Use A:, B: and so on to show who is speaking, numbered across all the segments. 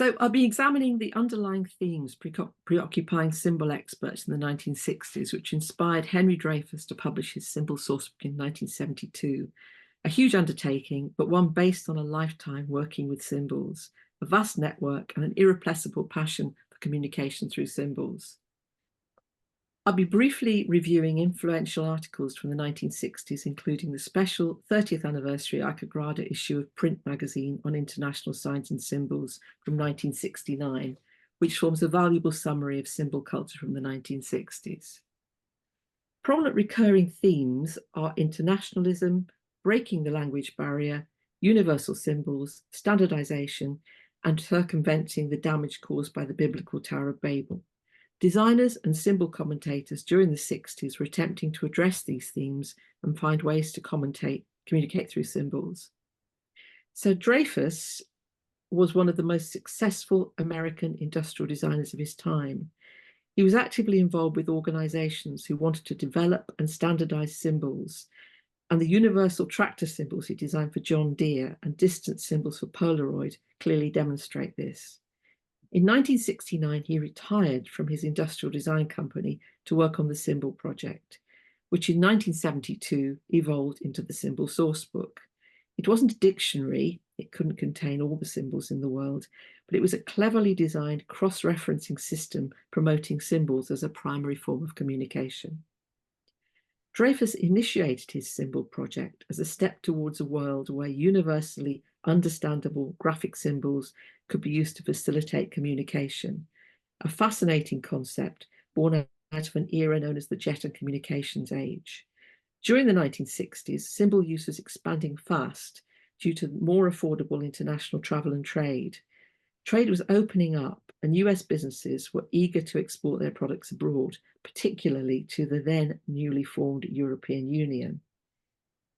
A: So I'll be examining the underlying themes preoccupying symbol experts in the 1960s, which inspired Henry Dreyfuss to publish his Symbol Sourcebook in 1972. A huge undertaking, but one based on a lifetime working with symbols, a vast network, and an irrepressible passion for communication through symbols. I'll be briefly reviewing influential articles from the 1960s, including the special 30th anniversary Icograda issue of Print magazine on international signs and symbols from 1969, which forms a valuable summary of symbol culture from the 1960s. Prominent recurring themes are internationalism, breaking the language barrier, universal symbols, standardization, and circumventing the damage caused by the biblical Tower of Babel. Designers and symbol commentators during the 60s were attempting to address these themes and find ways to communicate through symbols. So Dreyfuss was one of the most successful American industrial designers of his time. He was actively involved with organizations who wanted to develop and standardize symbols, and the universal tractor symbols he designed for John Deere and distance symbols for Polaroid clearly demonstrate this. In 1969, he retired from his industrial design company to work on the Symbol Project, which in 1972 evolved into the Symbol Sourcebook. It wasn't a dictionary, it couldn't contain all the symbols in the world, but it was a cleverly designed cross-referencing system promoting symbols as a primary form of communication. Dreyfuss initiated his Symbol Project as a step towards a world where universally understandable graphic symbols could be used to facilitate communication, a fascinating concept born out of an era known as the Jet and Communications Age. During the 1960s, symbol use was expanding fast due to more affordable international travel and trade. Trade was opening up, and US businesses were eager to export their products abroad, particularly to the then newly formed European Union.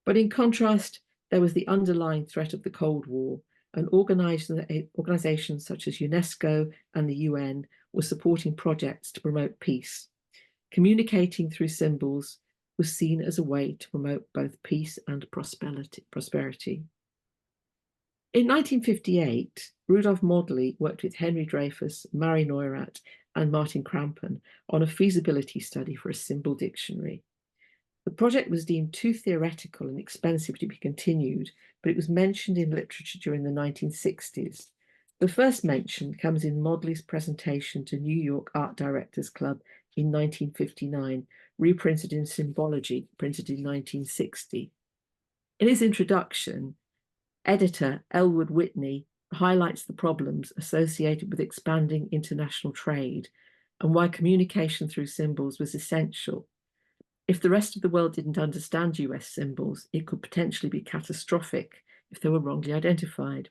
A: But in contrast, there was the underlying threat of the Cold War, and organizations such as UNESCO and the UN were supporting projects to promote peace. Communicating through symbols was seen as a way to promote both peace and prosperity. In 1958, Rudolf Modely worked with Henry Dreyfuss, Mary Neurath, and Martin Krampen on a feasibility study for a symbol dictionary. The project was deemed too theoretical and expensive to be continued, but it was mentioned in literature during the 1960s. The first mention comes in Modely's presentation to New York Art Directors Club in 1959, reprinted in Symbology, printed in 1960. In his introduction, editor Elwood Whitney highlights the problems associated with expanding international trade and why communication through symbols was essential. If the rest of the world didn't understand US symbols, it could potentially be catastrophic if they were wrongly identified.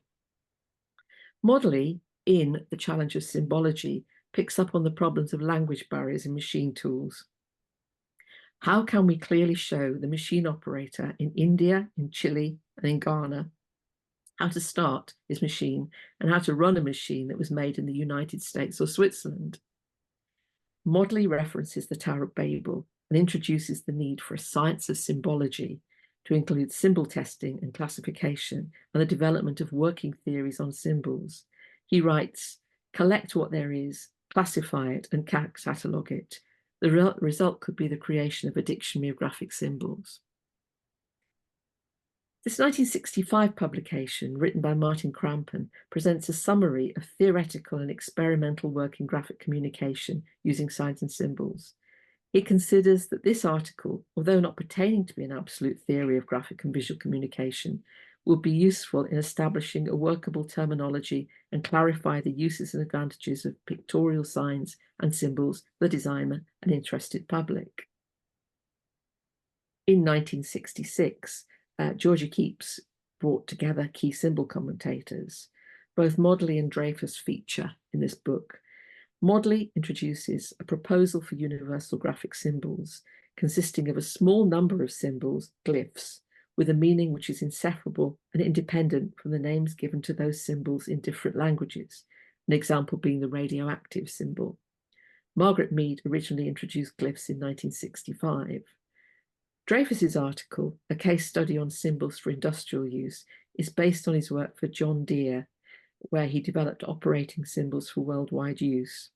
A: Modely, in The Challenge of Symbology, picks up on the problems of language barriers in machine tools. How can we clearly show the machine operator in India, in Chile, and in Ghana how to start his machine and how to run a machine that was made in the United States or Switzerland? Modely references the Tower of Babel and introduces the need for a science of symbology to include symbol testing and classification and the development of working theories on symbols. He writes, collect what there is, classify it, and catalogue it. The result could be the creation of a dictionary of graphic symbols. This 1965 publication, written by Martin Krampen, presents a summary of theoretical and experimental work in graphic communication using signs and symbols. He considers that this article, although not pertaining to be an absolute theory of graphic and visual communication, will be useful in establishing a workable terminology and clarify the uses and advantages of pictorial signs and symbols for the designer and interested public. In 1966, Georgia Keeps brought together key symbol commentators. Both Modely and Dreyfuss feature in this book. Modely introduces a proposal for universal graphic symbols consisting of a small number of symbols, glyphs, with a meaning which is inseparable and independent from the names given to those symbols in different languages, an example being the radioactive symbol. Margaret Mead originally introduced glyphs in 1965. Dreyfuss's article, A Case Study on Symbols for Industrial Use, is based on his work for John Deere, where he developed operating symbols for worldwide use.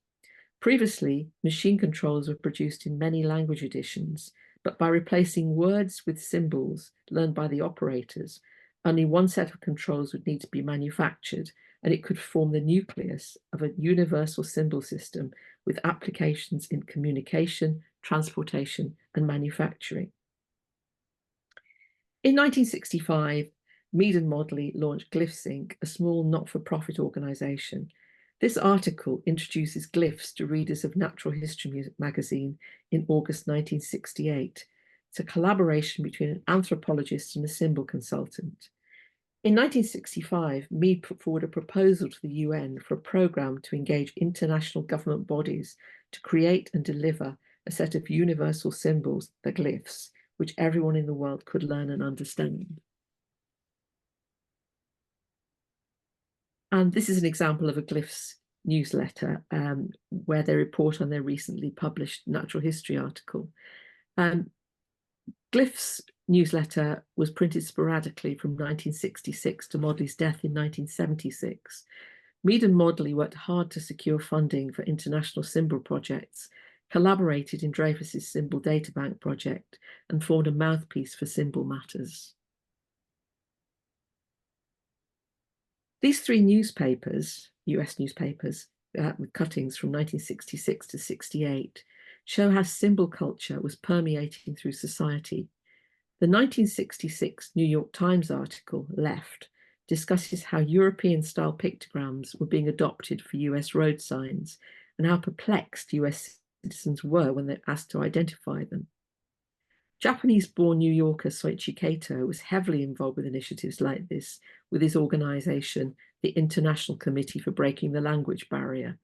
A: Previously, machine controls were produced in many language editions, but by replacing words with symbols learned by the operators, only one set of controls would need to be manufactured, and it could form the nucleus of a universal symbol system with applications in communication, transportation, and manufacturing. In 1965, Mead and Modley launched Glyphs Inc., a small not-for-profit organisation. This article introduces glyphs to readers of Natural History magazine in August 1968. It's a collaboration between an anthropologist and a symbol consultant. In 1965, Mead put forward a proposal to the UN for a programme to engage international government bodies to create and deliver a set of universal symbols, the glyphs, which everyone in the world could learn and understand. And this is an example of a glyphs newsletter where they report on their recently published natural history article. Glyphs newsletter was printed sporadically from 1966 to Modley's death in 1976. Mead and Modley worked hard to secure funding for international symbol projects, collaborated in Dreyfuss's Symbol Databank project, and formed a mouthpiece for symbol matters. These three newspapers, US newspapers, with cuttings from 1966 to 68, show how symbol culture was permeating through society. The 1966 New York Times article, Left, discusses how European-style pictograms were being adopted for US road signs and how perplexed US citizens were when they asked to identify them. Japanese-born New Yorker Soichi Kato was heavily involved with initiatives like this with his organization, the International Committee for Breaking the Language Barrier.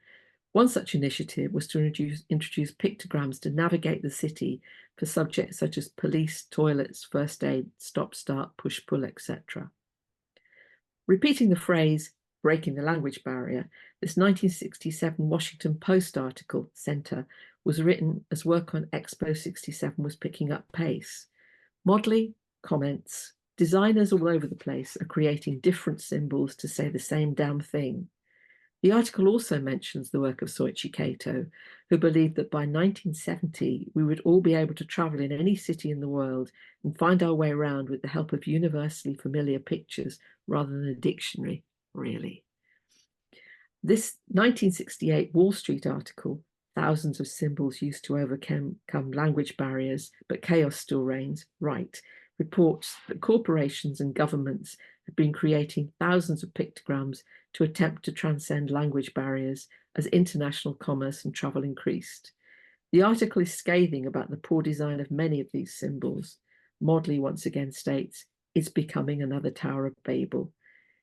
A: One such initiative was to introduce pictograms to navigate the city for subjects such as police, toilets, first aid, stop-start, push-pull, etc. Repeating the phrase, breaking the language barrier, this 1967 Washington Post article, Center, was written as work on Expo 67 was picking up pace. Modley comments, designers all over the place are creating different symbols to say the same damn thing. The article also mentions the work of Soichi Kato, who believed that by 1970, we would all be able to travel in any city in the world and find our way around with the help of universally familiar pictures rather than a dictionary, really. This 1968 Wall Street article, Thousands of Symbols Used to Overcome Language Barriers, but Chaos Still Reigns, Right, reports that corporations and governments have been creating thousands of pictograms to attempt to transcend language barriers as international commerce and travel increased. The article is scathing about the poor design of many of these symbols. Modley once again states, it's becoming another Tower of Babel.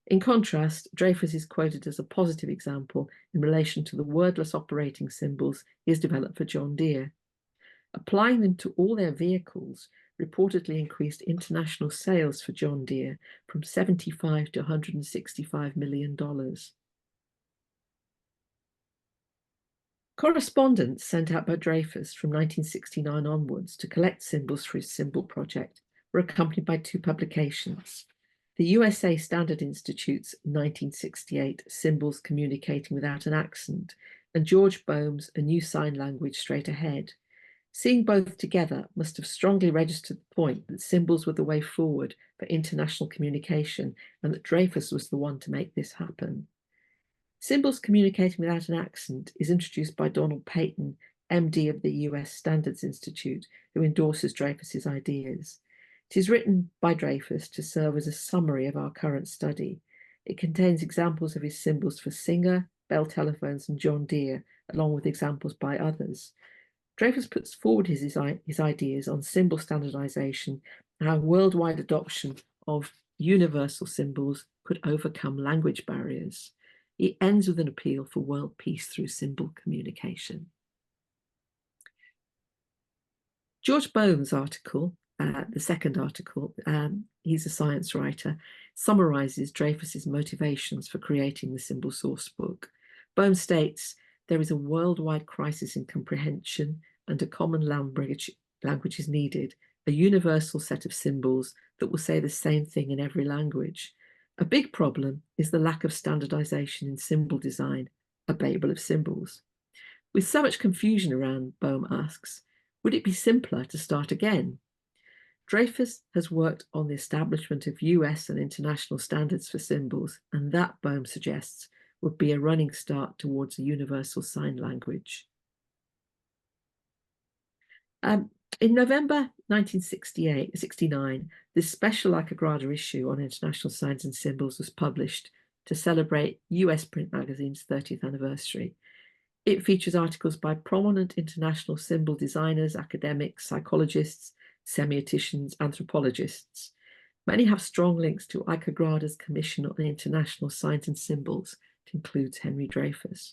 A: In contrast, Dreyfuss is quoted as a positive example in relation to the wordless operating symbols he has developed for John Deere. Applying them to all their vehicles reportedly increased international sales for John Deere from $75 to $165 million. Correspondence sent out by Dreyfuss from 1969 onwards to collect symbols for his symbol project were accompanied by two publications. The USA Standard Institute's 1968 Symbols Communicating Without an Accent, and George Boehm's A New Sign Language Straight Ahead. Seeing both together must have strongly registered the point that symbols were the way forward for international communication and that Dreyfuss was the one to make this happen. Symbols Communicating Without an Accent is introduced by Donald Payton, MD of the US Standards Institute, who endorses Dreyfuss's ideas. It is written by Dreyfuss to serve as a summary of our current study. It contains examples of his symbols for Singer, Bell Telephones, and John Deere, along with examples by others. Dreyfuss puts forward his ideas on symbol standardization and how worldwide adoption of universal symbols could overcome language barriers. He ends with an appeal for world peace through symbol communication. George Boehm's article, the second article, he's a science writer, summarizes Dreyfuss's motivations for creating the Symbol Sourcebook. Boehm states, there is a worldwide crisis in comprehension and a common language is needed, a universal set of symbols that will say the same thing in every language. A big problem is the lack of standardization in symbol design, a Babel of symbols. With so much confusion around, Bohm asks, would it be simpler to start again? Dreyfuss has worked on the establishment of US and international standards for symbols, and that, Bohm suggests, would be a running start towards a universal sign language. In November 1969, this special Icograda issue on international signs and symbols was published to celebrate US print magazine's 30th anniversary. It features articles by prominent international symbol designers, academics, psychologists, semioticians, anthropologists. Many have strong links to Icograda's Commission on International Signs and Symbols. It includes Henry Dreyfuss.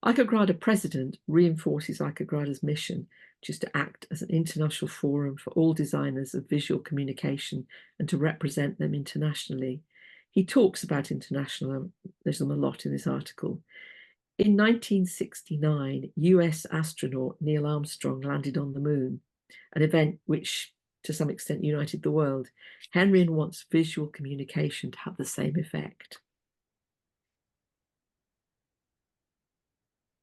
A: Icograda president reinforces Icograda's mission, which is to act as an international forum for all designers of visual communication and to represent them internationally. He talks about internationalism a lot in this article. In 1969, US astronaut Neil Armstrong landed on the moon, an event which to some extent united the world. Henry wants visual communication to have the same effect.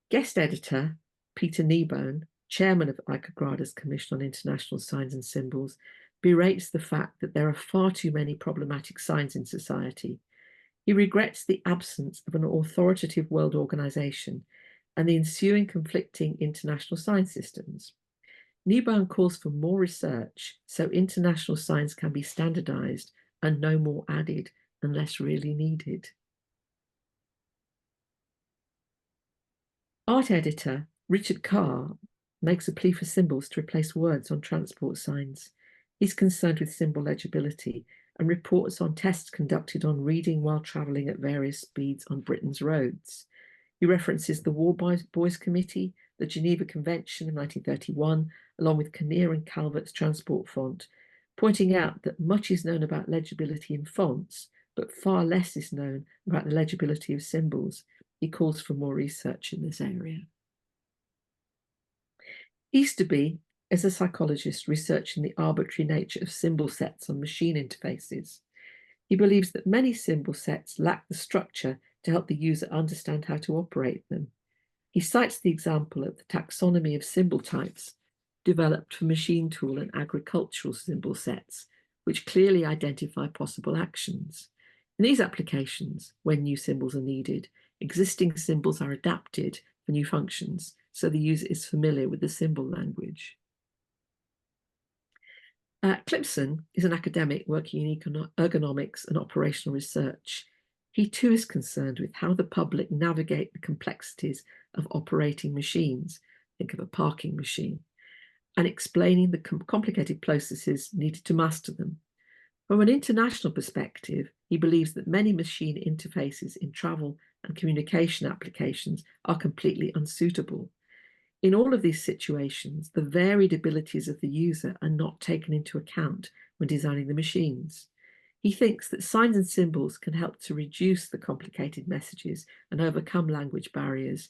A: Guest editor Peter Kneebone, chairman of Icograda's Commission on International Signs and Symbols, berates the fact that there are far too many problematic signs in society. He regrets the absence of an authoritative world organization and the ensuing conflicting international sign systems. Kneebone calls for more research so international signs can be standardized and no more added unless really needed. Art editor Richard Carr makes a plea for symbols to replace words on transport signs. He's concerned with symbol legibility and reports on tests conducted on reading while travelling at various speeds on Britain's roads. He references the War Boys Committee, the Geneva Convention of 1931, along with Kinnear and Calvert's transport font, pointing out that much is known about legibility in fonts, but far less is known about the legibility of symbols. He calls for more research in this area. Easterby is a psychologist researching the arbitrary nature of symbol sets on machine interfaces. He believes that many symbol sets lack the structure to help the user understand how to operate them. He cites the example of the taxonomy of symbol types developed for machine tool and agricultural symbol sets, which clearly identify possible actions. In these applications, when new symbols are needed, existing symbols are adapted for new functions, so the user is familiar with the symbol language. Clipson is an academic working in ergonomics and operational research. He too is concerned with how the public navigate the complexities of operating machines, think of a parking machine, and explaining the complicated processes needed to master them. From an international perspective, he believes that many machine interfaces in travel and communication applications are completely unsuitable. In all of these situations, the varied abilities of the user are not taken into account when designing the machines. He thinks that signs and symbols can help to reduce the complicated messages and overcome language barriers,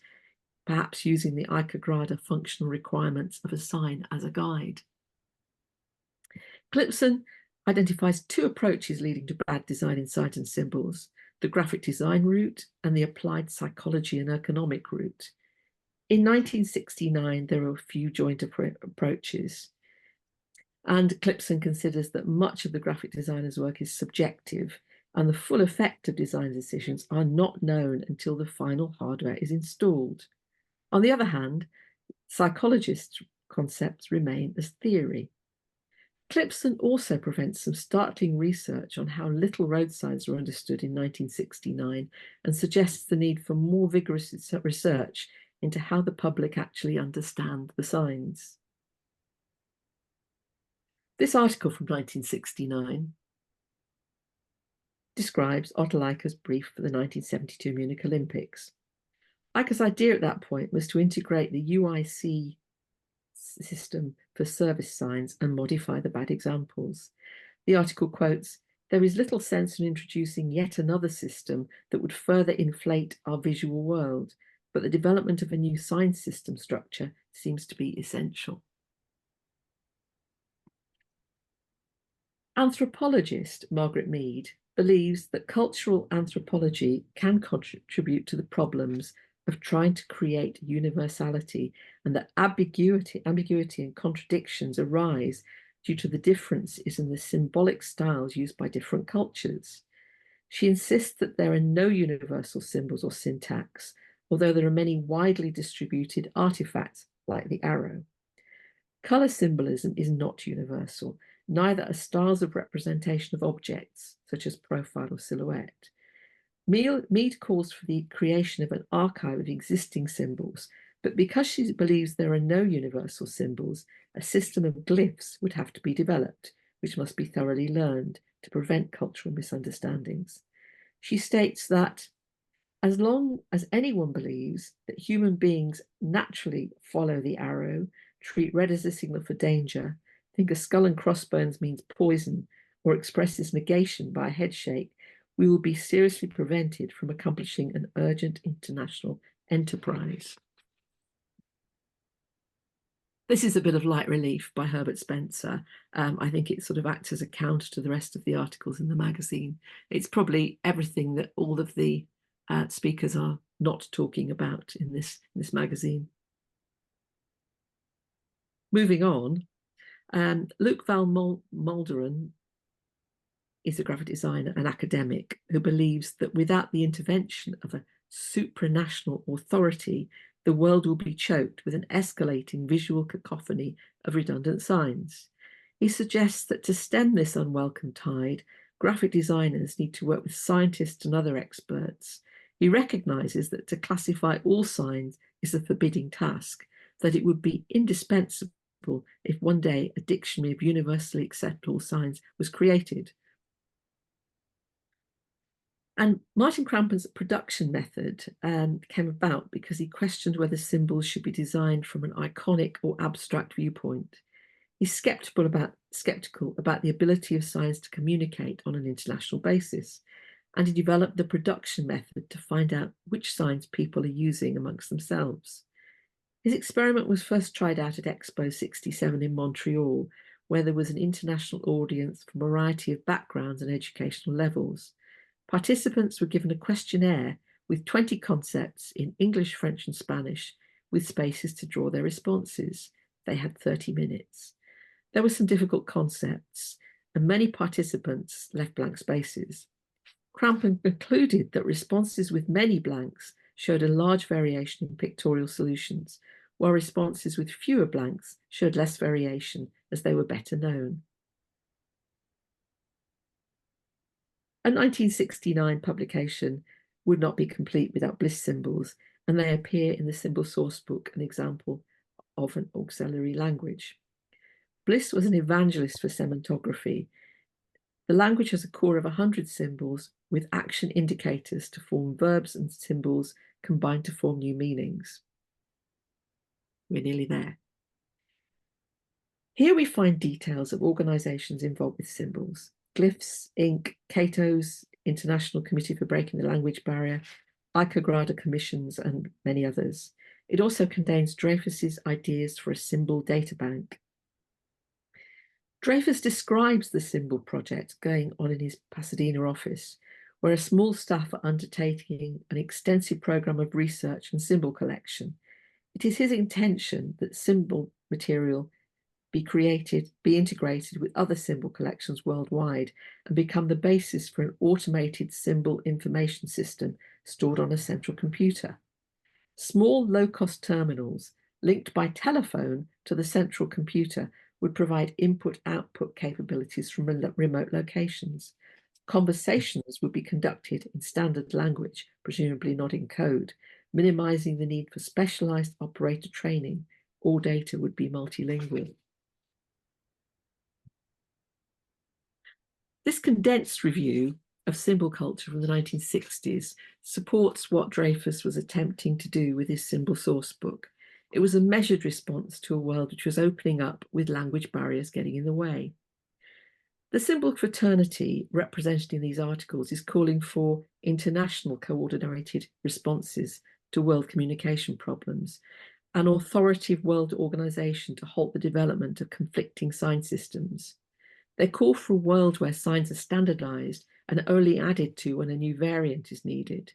A: perhaps using the Icograda functional requirements of a sign as a guide. Clipson identifies two approaches leading to bad design in signs and symbols: the graphic design route and the applied psychology and ergonomic route. In 1969, there were a few joint approaches, and Clipson considers that much of the graphic designer's work is subjective, and the full effect of design decisions are not known until the final hardware is installed. On the other hand, psychologists' concepts remain as theory. Clipson also presents some startling research on how little road signs were understood in 1969 and suggests the need for more vigorous research into how the public actually understand the signs. This article from 1969 describes Otto Eicher's brief for the 1972 Munich Olympics. Eicher's idea at that point was to integrate the UIC system for service signs and modify the bad examples. The article quotes, "There is little sense in introducing yet another system that would further inflate our visual world, but the development of a new sign system structure seems to be essential." Anthropologist Margaret Mead believes that cultural anthropology can contribute to the problems of trying to create universality, and that ambiguity and contradictions arise due to the differences in the symbolic styles used by different cultures. She insists that there are no universal symbols or syntax, although there are many widely distributed artifacts like the arrow. Colour symbolism is not universal, neither are styles of representation of objects, such as profile or silhouette. Mead calls for the creation of an archive of existing symbols, but because she believes there are no universal symbols, a system of glyphs would have to be developed, which must be thoroughly learned to prevent cultural misunderstandings. She states that as long as anyone believes that human beings naturally follow the arrow, treat red as a signal for danger, think a skull and crossbones means poison, or expresses negation by a head shake, we will be seriously prevented from accomplishing an urgent international enterprise. This is a bit of light relief by Herbert Spencer. I think it sort of acts as a counter to the rest of the articles in the magazine. It's probably everything that all of the speakers are not talking about in this magazine. Moving on, Luc Val Molderen is a graphic designer and academic who believes that without the intervention of a supranational authority, the world will be choked with an escalating visual cacophony of redundant signs. He suggests that to stem this unwelcome tide, graphic designers need to work with scientists and other experts. He recognizes that to classify all signs is a forbidding task, that it would be indispensable if one day a dictionary of universally acceptable signs was created. And Martin Krampen's production method came about because he questioned whether symbols should be designed from an iconic or abstract viewpoint. He's skeptical about the ability of signs to communicate on an international basis, and he developed the production method to find out which signs people are using amongst themselves. His experiment was first tried out at Expo 67 in Montreal, where there was an international audience from a variety of backgrounds and educational levels. Participants were given a questionnaire with 20 concepts in English, French, and Spanish, with spaces to draw their responses. They had 30 minutes. There were some difficult concepts, and many participants left blank spaces. Krampen concluded that responses with many blanks showed a large variation in pictorial solutions, while responses with fewer blanks showed less variation as they were better known. A 1969 publication would not be complete without Bliss symbols, and they appear in the Symbol Sourcebook, an example of an auxiliary language. Bliss was an evangelist for semantography. The language has a core of 100 symbols with action indicators to form verbs and symbols combined to form new meanings. We're nearly there. Here we find details of organisations involved with symbols: Glyphs, Inc., Cato's International Committee for Breaking the Language Barrier, Icograda Commissions, and many others. It also contains Dreyfuss's ideas for a symbol databank. Dreyfuss describes the symbol project going on in his Pasadena office, where a small staff are undertaking an extensive program of research and symbol collection. It is his intention that symbol material be integrated with other symbol collections worldwide and become the basis for an automated symbol information system stored on a central computer. Small low-cost terminals linked by telephone to the central computer would provide input-output capabilities from remote locations. Conversations would be conducted in standard language, presumably not in code, minimizing the need for specialized operator training. All data would be multilingual. This condensed review of symbol culture from the 1960s supports what Dreyfuss was attempting to do with his Symbol Sourcebook. It was a measured response to a world which was opening up with language barriers getting in the way. The symbol fraternity represented in these articles is calling for international coordinated responses to world communication problems, an authoritative world organization to halt the development of conflicting sign systems. They call for a world where signs are standardized and only added to when a new variant is needed.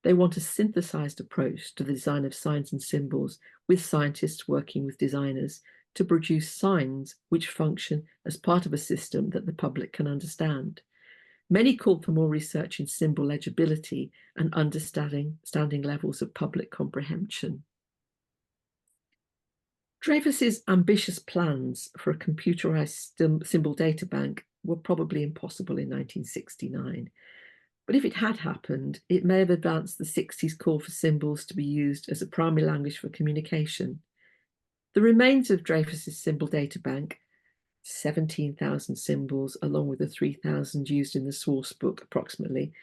A: They want a synthesized approach to the design of signs and symbols, with scientists working with designers to produce signs which function as part of a system that the public can understand. Many called for more research in symbol legibility and understanding levels of public comprehension. Dreyfuss's ambitious plans for a computerized symbol data bank were probably impossible in 1969. But if it had happened, it may have advanced the 60s call for symbols to be used as a primary language for communication. The remains of Dreyfuss's symbol data bank, 17,000 symbols, along with the 3,000 used in the sourcebook approximately,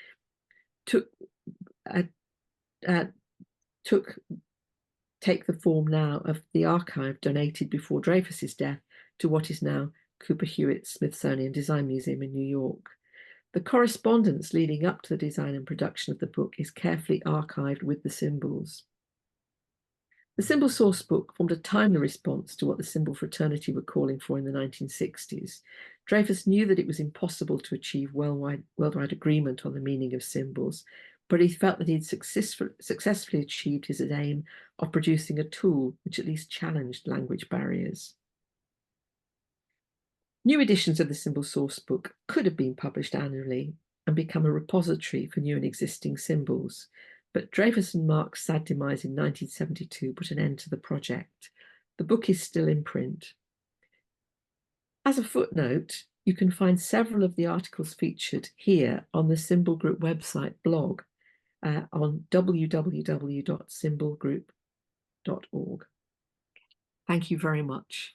A: take the form now of the archive donated before Dreyfuss's death to what is now Cooper Hewitt's Smithsonian Design Museum in New York. The correspondence leading up to the design and production of the book is carefully archived with the symbols. The Symbol Sourcebook formed a timely response to what the symbol fraternity were calling for in the 1960s. Dreyfuss knew that it was impossible to achieve worldwide agreement on the meaning of symbols, but he felt that he'd successfully achieved his aim of producing a tool which at least challenged language barriers. New editions of the Symbol Sourcebook could have been published annually and become a repository for new and existing symbols, but Dreyfuss and Mark's sad demise in 1972 put an end to the project. The book is still in print. As a footnote, you can find several of the articles featured here on the Symbol Group website blog on www.symbolgroup.org. Thank you very much.